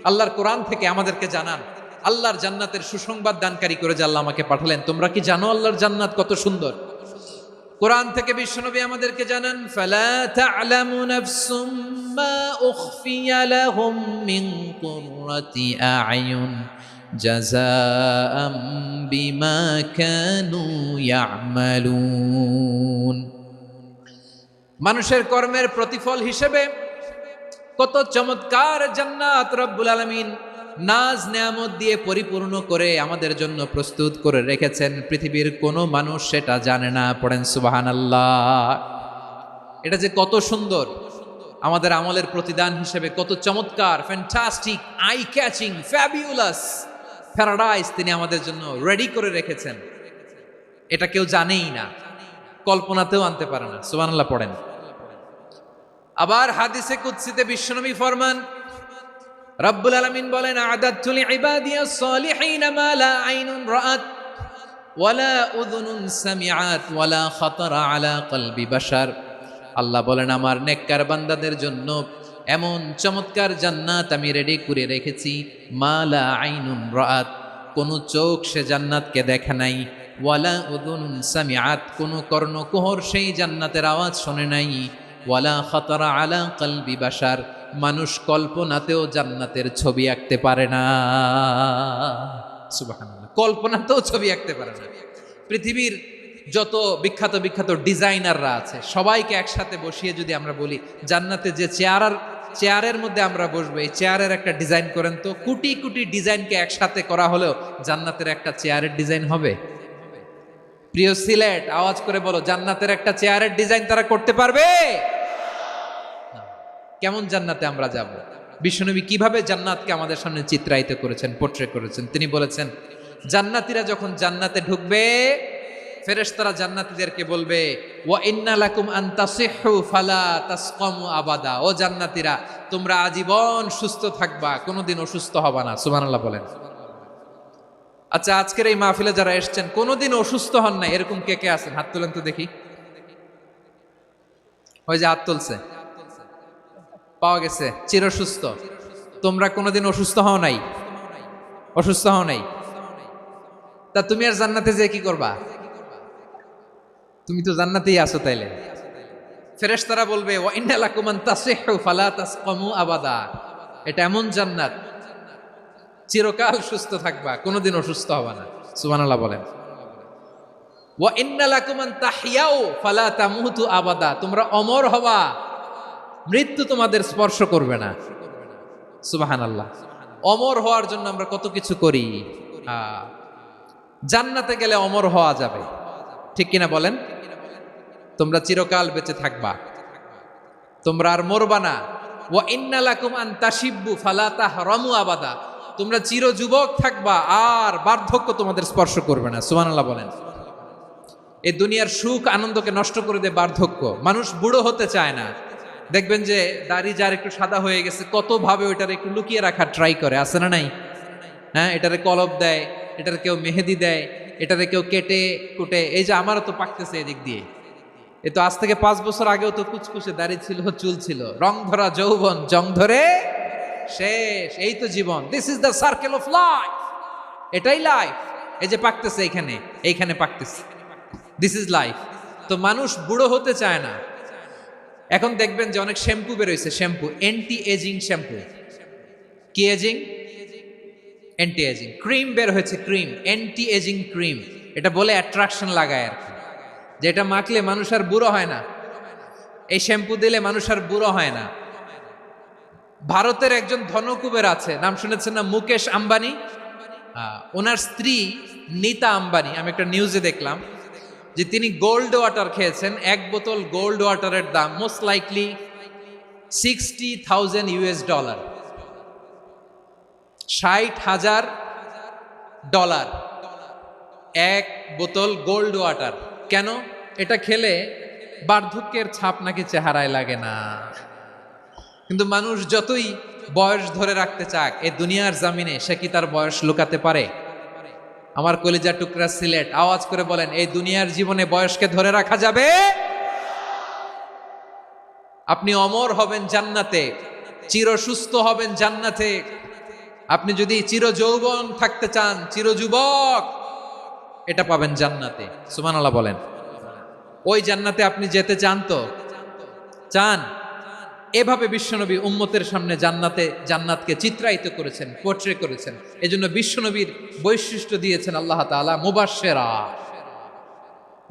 আল্লাহর কোরআন থেকে আমাদেরকে জানান আল্লাহর জান্নাতের সুসংবাদ দানকারী করে যে আল্লাহ আমাকে পাঠালেন। তোমরা কি জানো আল্লাহর জান্নাত কত সুন্দর? কোরআন থেকে বিশ্বনবী আমাদেরকে জানান ফালা তা'লামু নাফসুম মা উখফিয়া লাহুম মিন কুররাতি আ'য়ুন জাযাআম বিমা কানু ইয়া'মালুন। মানুষের কর্মের প্রতিফল হিসেবে কত চমৎকার জান্নাত রব্বুল আলামিন নাজ নেয়ামত দিয়ে পরিপূর্ণ করে আমাদের জন্য প্রস্তুত করে রেখেছেন। পৃথিবীর কোনো মানুষ সেটা জানে না। পড়েন সুবহানাল্লাহ। এটা যে কত সুন্দর, আমাদের আমলের প্রতিদান হিসেবে কত চমৎকার, fantastic, eye catching, fabulous paradise তিনি আমাদের জন্য রেডি করে রেখেছেন। এটা কেউ জানেই না, কল্পনাতেও আনতে পারে না। সুবহানাল্লাহ পড়েন। আবার হাদিসে কুদসিতে বিশ্বনবী ফরমান, রব্বুল আলামিন বলেন আ'দাতু লিইবাদিয়াস সালিহিনা মা লা আইনুন রাআত ওয়ালা উযুনুন সামিআত ওয়ালা খাতারা আলা কলবি বাশার। আল্লাহ বলেন আমার নেককার বান্দাদের জন্য এমন চমৎকার জান্নাত আমি রেডি করে রেখেছি, মা লা আইনুন রাআত, কোন চোখ সে জান্নাতকে দেখে নাই, ওয়ালা উযুনুন সামিআত, কোন কর্ণকুহর সেই জান্নাতের আওয়াজ শোনে নাই, ওয়ালা খাতারা আলা কলবি বাশার, মানুষ কল্পনাতেও জান্নাতের ছবি আঁকতে পারে না। সুবহানাল্লাহ, কল্পনাতেও ছবি আঁকতে পারে না। পৃথিবীর যত বিখ্যাত বিখ্যাত ডিজাইনাররা আছে সবাইকে একসাথে বসিয়ে যদি আমরা বলি জান্নাতে যে চেয়ারের মধ্যে আমরা বসবো, এই চেয়ারের একটা ডিজাইন করেন তো, কোটি কোটি ডিজাইনকে একসাথে করা হলেও জান্নাতের একটা চেয়ারের ডিজাইন হবে? প্রিয় সিলেট, আওয়াজ করে বলো, জান্নাতের একটা চেয়ারের ডিজাইন তারা করতে পারবে? কেমন জান্নাতে আমরা যাব? বিশ্বনবী কিভাবে জান্নাতকে আমাদের সামনে চিত্রায়িত করেছেন, পোর্ট্রে করেছেন। তিনি বলেছেন জান্নাতীরা যখন জান্নাতে ঢুকবে ফেরেশতারা জান্নাতীদেরকে বলবে ওয়া ইন্না লাকুম আন তাসিহু ফালা তাসকামু আবাদা, ও জান্নাতীরা তোমরা আজীবন সুস্থ থাকবা, কোনোদিন অসুস্থ হবা না। সুবহানাল্লাহ বলেন। আচ্ছা, আজকের এই মাহফিলে যারা এসেছেন কোনোদিন অসুস্থ হন না এরকম কে কে আছেন? হাত তোলেন তো দেখি। ওই যে হাত তুলছে, পাওয়া গেছে, চিরসুস্থ। তোমরা কোনোদিন অসুস্থ হও নাই? অসুস্থ হও নাই? তা তুমি আর জান্নাতে যে কি করবা? তুমি তো জান্নাতেই আছো। তাইলে ফেরেশতারা বলবে ওয়া ইন্না লাকুম আন তাসিহু ফালা তাসকামু আবাদা, এটা এমন জান্নাত চিরকাল সুস্থ থাকবা, কোনোদিন অসুস্থ হবা না। সুবহানাল্লাহ বলেন। ওয়া ইন্না লাকুম আন তাহইয়াও ফালা তামুতু আবাদা, তোমরা অমর হবা, মৃত্যু তোমাদের স্পর্শ করবে না। সুবহানাল্লাহ। অমর হওয়ার জন্য আমরা কত কিছু করি। জান্নাতে গেলে অমর হওয়া যাবে, ঠিক কিনা বলেন? তোমরা চিরকাল বেঁচে থাকবা, তোমরা আর মরবা না। ওয়া ইন্না লাকুম আন তাশিব্বু ফালা তাহরামু আবাদা, তোমরা চির যুবক থাকবা, আর বার্ধক্য তোমাদের স্পর্শ করবে না। সুবহানাল্লাহ বলেন। এই দুনিয়ার সুখ আনন্দকে নষ্ট করে দেয় বার্ধক্য। মানুষ বুড়ো হতে চায় না। দেখবেন যে দাড়ি যার একটু সাদা হয়ে গেছে, কত ভাবে ওইটার একটু লুকিয়ে রাখার ট্রাই করে, আছে না নাই? হ্যাঁ, এটারে কলপ দেয়, এটার কেউ মেহেদি দেয়, এটারে কেউ কেটে কুটে। এই যে আমারও তো পাকতেছে এদিক দিয়ে, এ তো আজ থেকে 5 বছর আগেও তো কুচকুচে দাড়ি ছিল, চুল ছিল, রং ধরা যৌবন, জং ধরে শেষ। এই তো জীবন। This is the circle of life, এটাই লাইফ। এই যে পাকতেছে এইখানে, এইখানে পাকতেছে, দিস ইজ লাইফ। তো মানুষ বুড়ো হতে চায় না। এখন দেখবেন যে অনেক শ্যাম্পু বেরোইছে, শ্যাম্পু, অ্যান্টি এজিং শ্যাম্পু। কি এজিং? Anti ageing. ক্রিম বের হয়েছে, ক্রিম, অ্যান্টি এজিং ক্রিম। এটা বলে অ্যাট্রাকশন লাগায় আর কি, যে এটা মাখলে মানুষ আর বুড়ো হয় না, এই শ্যাম্পু দিলে মানুষ আর বুড়ো হয় না। ভারতের একজন ধনকুবের আছে, নাম শুনেছেন না? মুকেশ আম্বানি। ওনার স্ত্রী নীতা আম্বানি, আমি একটা নিউজে দেখলাম যে তিনি গোল্ড ওয়াটার খেয়েছেন। 1 বোতল গোল্ড ওয়াটারের দাম মোস্ট লাইকলি $60,000 $60,000 1 বোতল গোল্ড ওয়াটার। কেন? এটা খেলে বার্ধক্যের ছাপ নাকি চেহারায় লাগে না। কিন্তু মানুষ যতই বয়স ধরে রাখতে চাক, এই দুনিয়ার জামিনে সে কি তার বয়স লুকাতে পারে? আমার কলিজা টুকরা সিলেট, আওয়াজ করে বলেন, এই দুনিয়ার জীবনে বয়সকে ধরে রাখা যাবে? আপনি অমর হবেন জান্নাতে, চির সুস্থ হবেন জান্নাতে। আপনি যদি চির যৌবন থাকতে চান, চির যুবক, এটা পাবেন জান্নাতে। সুবহানাল্লাহ বলেন। ওই জান্নাতে আপনি যেতে চান তো? চান? এভাবে বিশ্বনবী উম্মতের সামনে জান্নাতকে চিত্রায়িত করেছেন, পোর্ট্রে করেছেন। এজন্য বিশ্বনবীর বৈশিষ্ট্য দিয়েছেন আল্লাহ তাআলা মুবাশশিরা,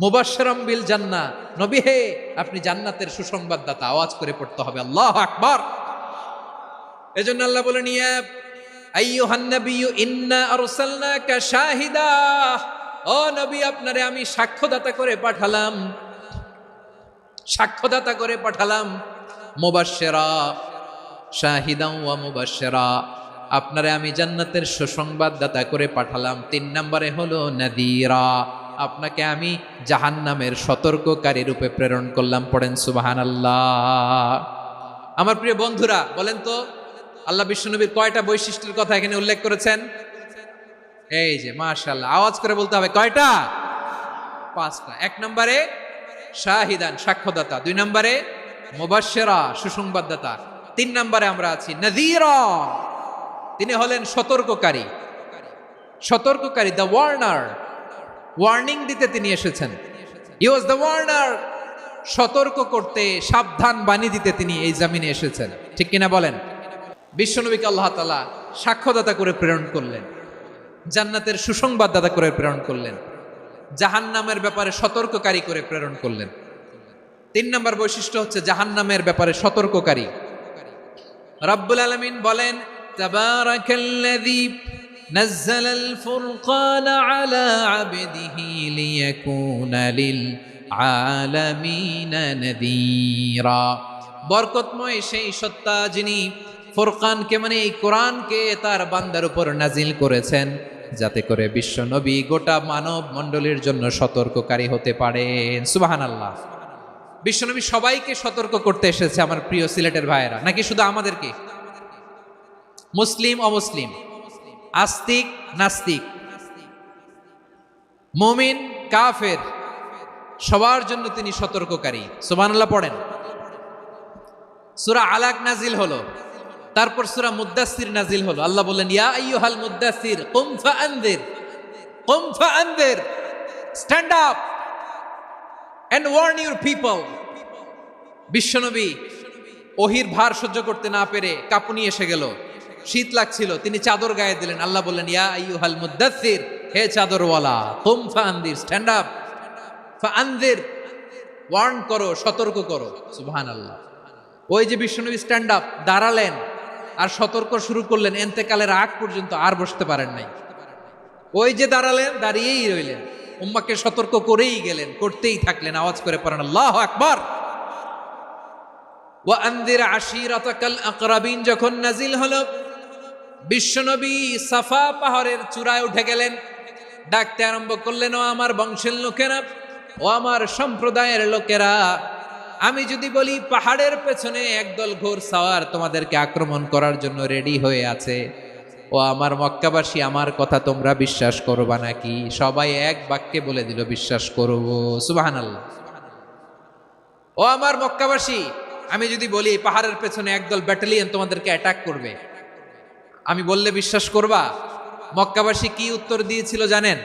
মুবাশশিরাম বিল জান্নাহ। নবী হে, আপনি জান্নাতের সুসংবাদদাতা। আওয়াজ করে পড়তে হবে আল্লাহু আকবার। এজন্য আল্লাহ বলেন, ইয়া আইয়ুহান নাবিয়্যু ইন্না আরসালনাকা শাহিদা, ও নবী, আপনারে আমি সাক্ষ্যদাতা করে পাঠালাম, সাক্ষ্যদাতা করে পাঠালাম। মুবাশশিরা, শাহিদান ওয়া মুবাশশিরা, আপনারে আমি জান্নাতের সুসংবাদদাতা করে পাঠালাম। 3 নম্বরে হলো নাযীরা, আপনাকে আমি জাহান্নামের সতর্ককারী রূপে প্রেরণ করলাম। পড়েন সুবহানাল্লাহ। আমার প্রিয় বন্ধুরা, বলেন তো আল্লাহ বিশ্বনবীর কয়টা বৈশিষ্ট্যের কথা এখানে উল্লেখ করেছেন? এই যে মাশাআল্লাহ, আওয়াজ করে বলতে হবে, কয়টা? 5টা। 1 নম্বরে শাহিদান, সাক্ষ্যদাতা। 2 নম্বরে মুবাশশিরা, সুসংবাদদাতা। 3 নম্বরে আমরা আছি নাযীরা, তিনি হলেন সতর্ককারী। সতর্ককারী, দ্য ওয়ার্নার, ওয়ার্নিং দিতে তিনি এসেছেন। হি ওয়াজ দ্য ওয়ার্নার, সতর্ক করতে, সাবধান বাণী দিতে তিনি এই জমিনে এসেছেন। ঠিক কিনা বলেন? বিশ্বনবীকে আল্লাহ তাআলা সাক্ষ্যদাতা করে প্রেরণ করলেন, জান্নাতের সুসংবাদদাতা করে প্রেরণ করলেন, জাহান্নামের ব্যাপারে সতর্ককারী করে প্রেরণ করলেন। 3 নম্বর বৈশিষ্ট্য হচ্ছে জাহান্নামের ব্যাপারে সতর্ককারী। রব্বুল আলামিন বলেন, তাবারাকাল্লাযী নাযালাল ফুরকানা আলা আবদিহি লিয়াকুনা লিল আলামিনা নাযীরা। বরকতময় সেই সত্তা যিনি ফুরকানকে, মানে এই কোরআনকে তার বান্দার উপর নাজিল করেছেন, যাতে করে বিশ্ব নবী গোটা মানব মণ্ডলীর জন্য সতর্ককারী হতে পারেন। সুবহানাল্লাহ। বিশ্বনবী সবাইকে সতর্ক করতে এসেছে, আমার প্রিয় সিলেটের ভাইয়েরা, নাকি শুধু আমাদেরকে? মুসলিম অমুসলিম, আস্তিক নাস্তিক, মুমিন কাফের, সবার জন্য তিনি সতর্ককারী। সুবহানাল্লাহ পড়েন। সূরা আলাক নাজিল হলো, তারপর সূরা মুদ্দাসসির নাজিল হলো। আল্লাহ বললেন, ইয়া আইয়ুহাল মুদ্দাসসির কুম ফাআনযির, কুম ফাআনযির, stand up and warn your people. বিশ্বনবী ওহির ভার সহ্য করতে না পেরে কাঁপুনি এসে গেল, শীত লাগছিল, তিনি চাদর গায়ে দিলেন। আল্লাহ বললেন, ইয়া আইয়ুহাল মুদ্দাসসির, হে চাদরওয়ালা, কুম ফাআনযির, স্ট্যান্ড আপ ফাআনযির, ওয়ার্ন করো, সতর্ক করো। সুবহানাল্লাহ। ওই যে বিশ্বনবী স্ট্যান্ড আপ দাঁড়ালেন আর সতর্ক শুরু করলেন, এন্তেকালের আগ পর্যন্ত আর বসতে পারেন নাই। ওই যে দাঁড়ালেন, দাঁড়িয়েই রইলেন, উম্মাকে সতর্ক করেই গেলেন, করতেই থাকলেন। আওয়াজ করে পড়েন আল্লাহু আকবার। ওয়া আনযির আশীরাতাকাল আকরাবিন যখন নাজিল হলো, বিশ্বনবী সাফা পাহাড়ের চূড়ায় উঠে গেলেন, ডাকতে আরম্ভ করলেন, ও আমার বংশের লোকেরা, ও আমার সম্প্রদায়ের লোকেরা, আমি যদি বলি পাহাড়ের পেছনে একদল ঘোড়সাওয়ার তোমাদেরকে আক্রমণ করার জন্য রেডি হয়ে আছে, ও আমার মক্কাবাসী, আমার কথা তোমরা বিশ্বাস করবা নাকি? সবাই এক বাক্যে বলে দিল, বিশ্বাস করব। সুবহানাল্লাহ। ও আমার মক্কাবাসী, আমি যদি বলি পাহাড়ের পেছনে একদল ব্যাটালিয়ন তোমাদেরকে অ্যাটাক করবে, আমি বললে বিশ্বাস করবা? মক্কাবাসী কি উত্তর দিয়েছিল জানেন?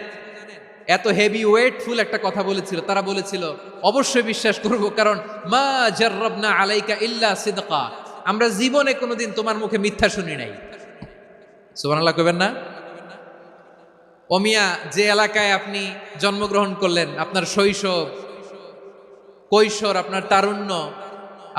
এত হেভি ওয়েটফুল একটা কথা বলেছিল। তারা বলেছিল, অবশ্যই বিশ্বাস করব, কারণ মা জাররাবনা আলাইকা ইল্লা সিদকা, আমরা জীবনে কোনোদিন তোমার মুখে মিথ্যা শুনি নাই। সুবহানাল্লাহ কইবেন না? ও মিয়া, যে এলাকায় আপনি জন্মগ্রহণ করলেন, আপনার শৈশব, কৈশোর, আপনার তারুণ্য,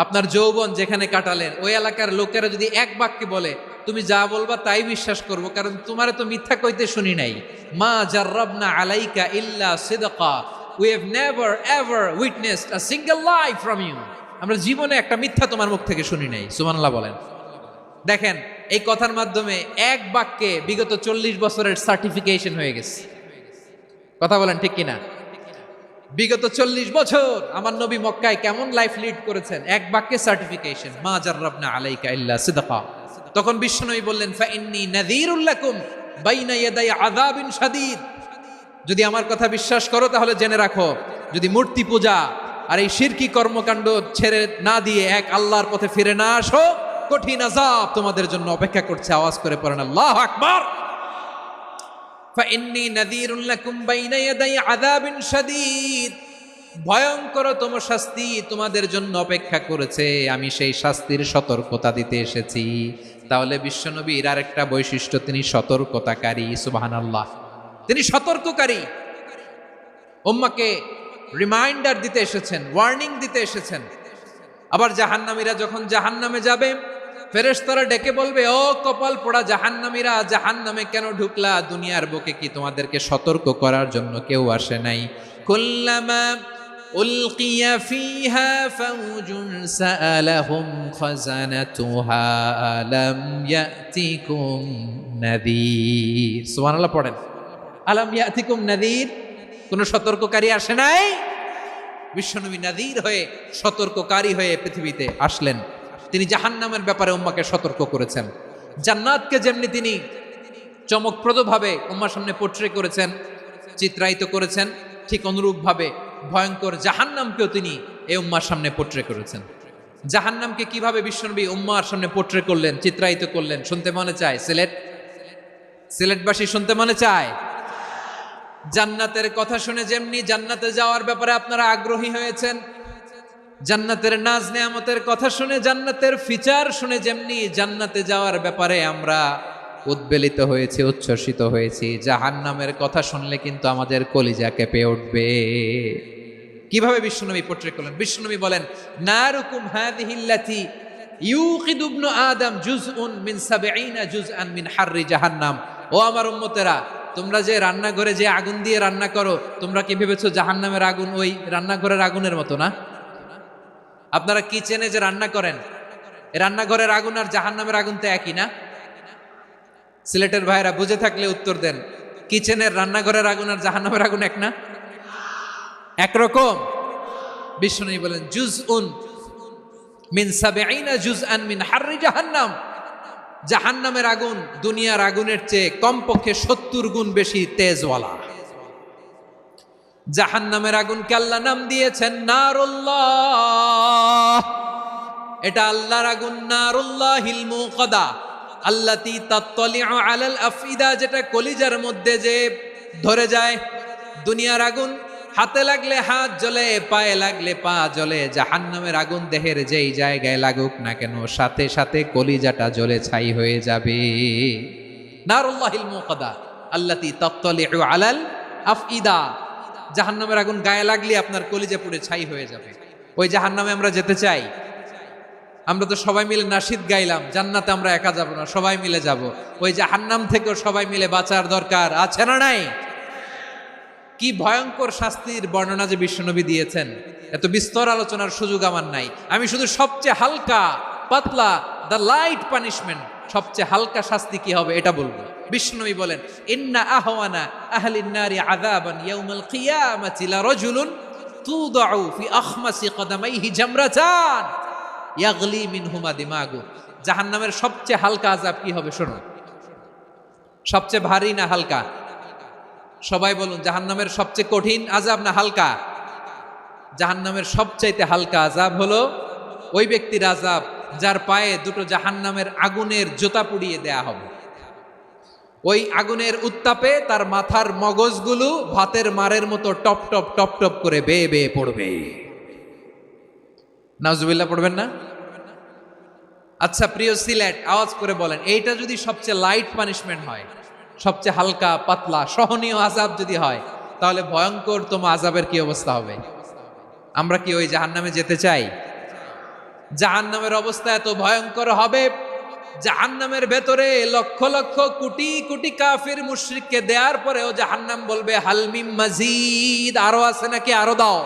আপনার যৌবন যেখানে কাটালেন, ওই এলাকার লোকেরা যদি এক বাক্যে বলে তুমি যা বলবা তাই বিশ্বাস করব, কারণ তোমারে তো মিথ্যা কইতে শুনি নাই। মা জাররাবনা আলাইকা ইল্লা সিদকা, we have never ever witnessed a single lie from you, আমরা জীবনে একটা মিথ্যা তোমার মুখ থেকে শুনি নাই। সুবহানাল্লাহ বলেন। দেখেন, এই কথার মাধ্যমে এক বাক্যে বিগত 40 বছরের সার্টিফিকেশন হয়ে গেছে। কথা বলেন ঠিক কিনা? বিগত 40 বছর আমার নবী মক্কায় কেমন লাইফ লিড করেছেন, এক বাক্যে সার্টিফিকেশন, মা জাররাবনা আলাইকা ইল্লা সিদকা। তখন বিশ্বনবী বললেন, ফাইন্নী নাযীরুল লাকুম বাইনা ইয়াদাই আযাবিন শাদীদ, যদি আমার কথা বিশ্বাস করো তাহলে জেনে রাখো, যদি মূর্তি পূজা আর এই শিরকি কর্মকাণ্ড ছেড়ে না দিয়ে এক আল্লাহর পথে ফিরে না আসো, কঠিন আযাব তোমাদের জন্য অপেক্ষা করছে। আওয়াজ করে পড়েন আল্লাহু আকবার। ফাইন্নী নাযীরুল লাকুম বাইনা ইয়াদাই আযাবিন শাদীদ, ভয়ঙ্করতম শাস্তি তোমাদের জন্য অপেক্ষা করেছে, আমি সেই শাস্তির সতর্কতা দিতে এসেছি। তাহলে বিশ্বনবীর আরেকটা বৈশিষ্ট্য, তিনি সতর্কতাকারী। সুবহানাল্লাহ, তিনি সতর্ককারী। উম্মাকে রিমাইন্ডার দিতে এসেছেন, ওয়ার্নিং দিতে এসেছেন। আবার জাহান্নামীরা যখন জাহান্নামে যাবে, ফেরেশতারা ডেকে বলবে, ও কপাল পোড়া জাহান্নামীরা, জাহান্নামে কেন ঢুকলা? দুনিয়ার বুকে কি তোমাদেরকে সতর্ক করার জন্য কেউ আসে নাই? কুল্লামা উলকিয়া ফিহা ফাউজুন সাআলাহুম খাযানাতুহা আলাম ইয়াতিকুম নাযীর। সুবহানাল্লাহ পড়েন। আলাম ইয়াতিকুম নাযীর, কোন সতর্ককারী আসে নাই? বিশ্বনবী নাযীর হয়ে, সতর্ককারী হয়ে পৃথিবীতে আসলেন। তিনি জাহান্নামের ব্যাপারে উম্মাকে সতর্ক করেছেন। জান্নাতকে যেমনি তিনি চমকপ্রদভাবে উম্মার সামনে পোট্রে করেছেন, চিত্রায়িত করেছেন, ঠিক অনুরূপভাবে ভয়ঙ্কর জাহান্নামকেও তিনি এই উম্মার সামনে পোট্রে করেছেন। জাহান্নামকে কিভাবে বিশ্বনবী উম্মার সামনে পোট্রে করলেন, চিত্রায়িত করলেন, শুনতে মনে চায়? সিলেটবাসী শুনতে মনে চায়? জান্নাতের কথা শুনে যেমনি জান্নাতে যাওয়ার ব্যাপারে আপনারা আগ্রহী হয়েছেন, জান্নাতের নাজ নেয়ামতের কথা শুনে, জান্নাতের ফিচার শুনে যেমনি জান্নাতে যাওয়ার ব্যাপারে আমরা উদ্বেলিত হয়েছি, উচ্ছ্বসিত হয়েছি, জাহান্নামের কথা শুনলে কিন্তু আমাদের কলিজা কেঁপে উঠবে। কিভাবে বিশ্বনবী পোট্রে করলেন? বিশ্বনবী বলেন, নারুকুম হাযিহিল্লাতী ইউকিদু ইবনু আদম জুজউন মিন ৭০ জুজআন মিন হাররি জাহান্নাম। ও আমার উম্মতেরা, তোমরা যে রান্নাঘরে যে আগুন দিয়ে রান্না করো, তোমরা কি ভেবেছো জাহান্নামের আগুন ওই রান্নাঘরের আগুনের মতো না? আপনারা কিচেনে যে রান্না করেন, রান্নাঘরের আগুন আর জাহান্নামের আগুন তো একই না? সিলেটের ভাইরা বুঝে থাকলে উত্তর দেন, কিচেনের রান্নাঘরের আগুন আর জাহান্নামের আগুন এক না? একরকম? বিশ্বনবী বলেন, জুজউন মিন ৭০ জুজআন মিন হাররি জাহান্নাম, জাহান্নামের আগুন দুনিয়ার আগুনের চেয়ে কমপক্ষে ৭০ গুণ বেশি তেজওয়ালা। জাহান্নামের আগুনকে আল্লাহ নাম দিয়েছেন নারুল্লাহ। এটা আল্লাহর আগুন, নারুল্লাহিল মুকাদা আল্লাতী তাত্তালিউ আলাল আফইদা, যেটা কলিজার মধ্যে যে ধরে যায়। দুনিয়ার আগুন হাতে লাগলে হাত জ্বলে, পায়ে লাগলে পা জ্বলে, জাহান্নামের আগুন দেহের যেই জায়গায় লাগুক না কেন, সাথে সাথে কলিজাটা জ্বলে ছাই হয়ে যাবে। নারুল্লাহিল মুকাদা আল্লাতী তাত্তালিউ আলাল আফইদা। জাহান্নামের আগুন গায়ে লাগলে আপনার কলিজা পুড়ে ছাই হয়ে যাবে। ওই জাহান্নামে আমরা যেতে চাই? আমরা তো সবাই মিলে নাশিদ গাইলাম, জান্নাতে আমরা একা যাব না, সবাই মিলে যাব। ওই জাহান্নাম থেকেও সবাই মিলে বাঁচার দরকার আছে না নাই? কি ভয়ঙ্কর শাস্তির বর্ণনা যে বিশ্বনবী দিয়েছেন, এত বিস্তর আলোচনার সুযোগ আমার নাই। আমি শুধু সবচেয়ে হালকা পাতলা, দ্য লাইট পানিশমেন্ট, সবচেয়ে হালকা শাস্তি কি হবে এটা বলবো। বিশ্বনবী বলেন, ইন্না আহওয়ানা আহলিন নারি আযাবান ইয়াউমাল কিয়ামাতি লারাজুলুন তুদাউ ফি আখমাসি কদামাইহি জামরাতান ইয়াগলি মিনহুমা দিমাগু। জাহান্নামের সবচেয়ে হালকা আযাব কি হবে শোনো। সবচেয়ে ভারী না হালকা? সবাই বলুন, জাহান্নামের সবচেয়ে কঠিন আযাব না হালকা? জাহান্নামের সবচাইতে হালকা আযাব হলো ওই ব্যক্তির আযাব যার পায়ে দুটো জাহান্নামের আগুনের জোতা পুড়িয়ে দেয়া হবে। ওই আগুনের উত্তাপে তার মাথার মগজগুলো ভাতের মারের মতো টপ টপ টপ টপ করে বেয়ে বেয়ে পড়বে। নাউজুবিল্লাহ পড়বেন না? আচ্ছা প্রিয় সিলেট, আওয়াজ করে বলেন, এইটা যদি সবচেয়ে লাইট পানিশমেন্ট হয়, সবচেয়ে হালকা পাতলা সহনীয় আযাব যদি হয়, তাহলে ভয়ঙ্করতম আযাবের কি অবস্থা হবে? আমরা কি ওই জাহান্নামে যেতে চাই? জাহান্নামের অবস্থা এত ভয়ঙ্কর হবে, জাহান্নামের ভেতরে লক্ষ লক্ষ কোটি কোটি কাফির মুশরিককে দেওয়ার পরেও জাহান্নাম বলবে হালমিম মাজিদ, আরো আছে নাকি, আরো দাও।